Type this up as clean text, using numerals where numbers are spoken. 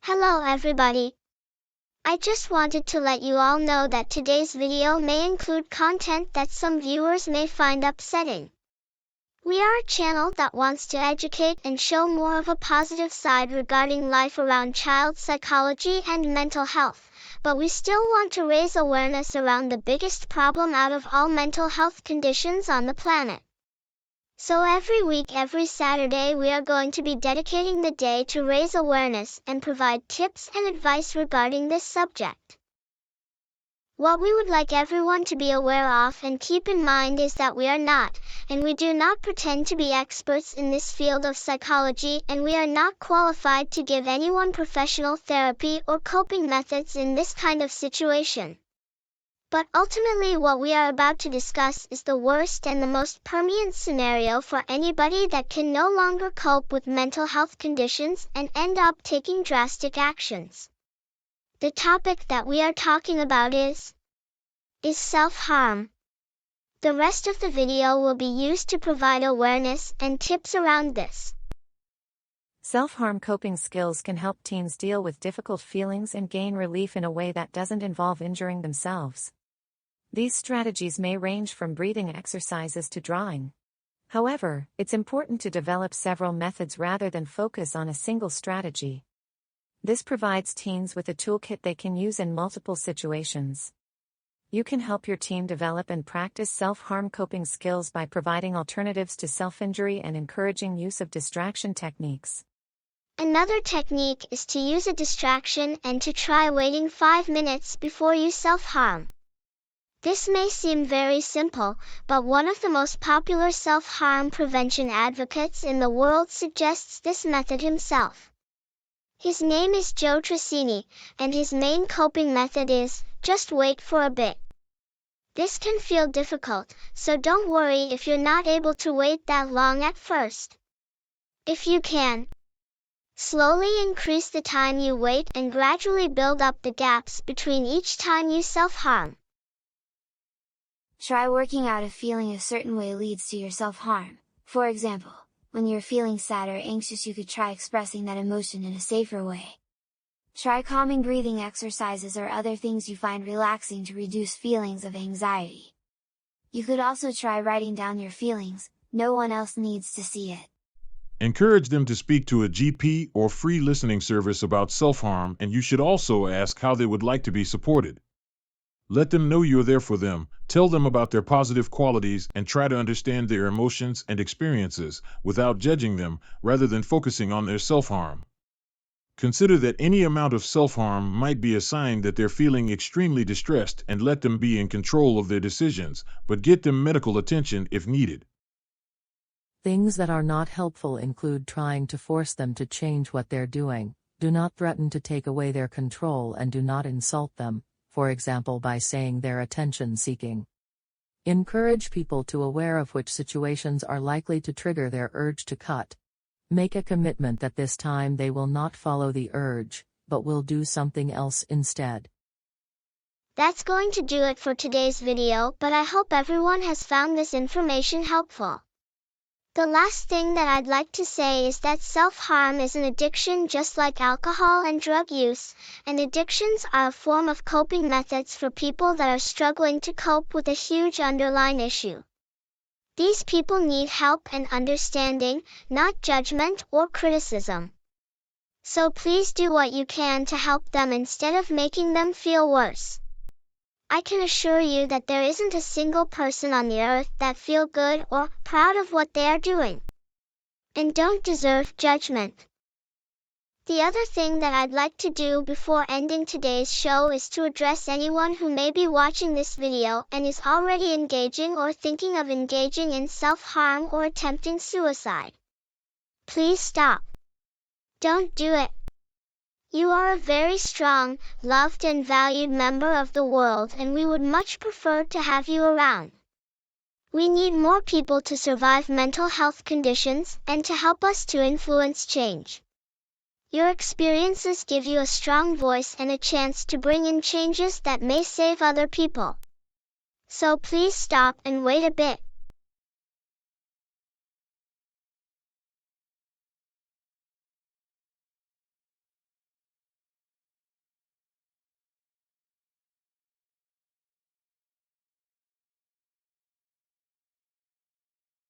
Hello everybody. I just wanted to let you all know that today's video may include content that some viewers may find upsetting. We are a channel that wants to educate and show more of a positive side regarding life around child psychology and mental health, but we still want to raise awareness around the biggest problem out of all mental health conditions on the planet. So every week, every Saturday, we are going to be dedicating the day to raise awareness and provide tips and advice regarding this subject. What we would like everyone to be aware of and keep in mind is that we are not, and we do not pretend to be experts in this field of psychology, and we are not qualified to give anyone professional therapy or coping methods in this kind of situation. But ultimately what we are about to discuss is the worst and the most permanent scenario for anybody that can no longer cope with mental health conditions and end up taking drastic actions. The topic that we are talking about is self-harm. The rest of the video will be used to provide awareness and tips around this. Self-harm coping skills can help teens deal with difficult feelings and gain relief in a way that doesn't involve injuring themselves. These strategies may range from breathing exercises to drawing. However, it's important to develop several methods rather than focus on a single strategy. This provides teens with a toolkit they can use in multiple situations. You can help your teen develop and practice self-harm coping skills by providing alternatives to self-injury and encouraging use of distraction techniques. Another technique is to use a distraction and to try waiting 5 minutes before you self-harm. This may seem very simple, but one of the most popular self-harm prevention advocates in the world suggests this method himself. His name is Joe Tracini, and his main coping method is, just wait for a bit. This can feel difficult, so don't worry if you're not able to wait that long at first. If you can, slowly increase the time you wait and gradually build up the gaps between each time you self-harm. Try working out if feeling a certain way leads to your self-harm. For example, when you're feeling sad or anxious, you could try expressing that emotion in a safer way. Try calming breathing exercises or other things you find relaxing to reduce feelings of anxiety. You could also try writing down your feelings, no one else needs to see it. Encourage them to speak to a GP or free listening service about self-harm, and you should also ask how they would like to be supported. Let them know you're there for them, tell them about their positive qualities, and try to understand their emotions and experiences, without judging them, rather than focusing on their self-harm. Consider that any amount of self-harm might be a sign that they're feeling extremely distressed, and let them be in control of their decisions, but get them medical attention if needed. Things that are not helpful include trying to force them to change what they're doing, do not threaten to take away their control, and do not insult them, for example by saying they're attention-seeking. Encourage people to aware of which situations are likely to trigger their urge to cut. Make a commitment that this time they will not follow the urge, but will do something else instead. That's going to do it for today's video, but I hope everyone has found this information helpful. The last thing that I'd like to say is that self-harm is an addiction just like alcohol and drug use, and addictions are a form of coping methods for people that are struggling to cope with a huge underlying issue. These people need help and understanding, not judgment or criticism. So please do what you can to help them instead of making them feel worse. I can assure you that there isn't a single person on the earth that feel good or proud of what they are doing, and don't deserve judgment. The other thing that I'd like to do before ending today's show is to address anyone who may be watching this video and is already engaging or thinking of engaging in self-harm or attempting suicide. Please stop. Don't do it. You are a very strong, loved and valued member of the world, and we would much prefer to have you around. We need more people to survive mental health conditions and to help us to influence change. Your experiences give you a strong voice and a chance to bring in changes that may save other people. So please stop and wait a bit.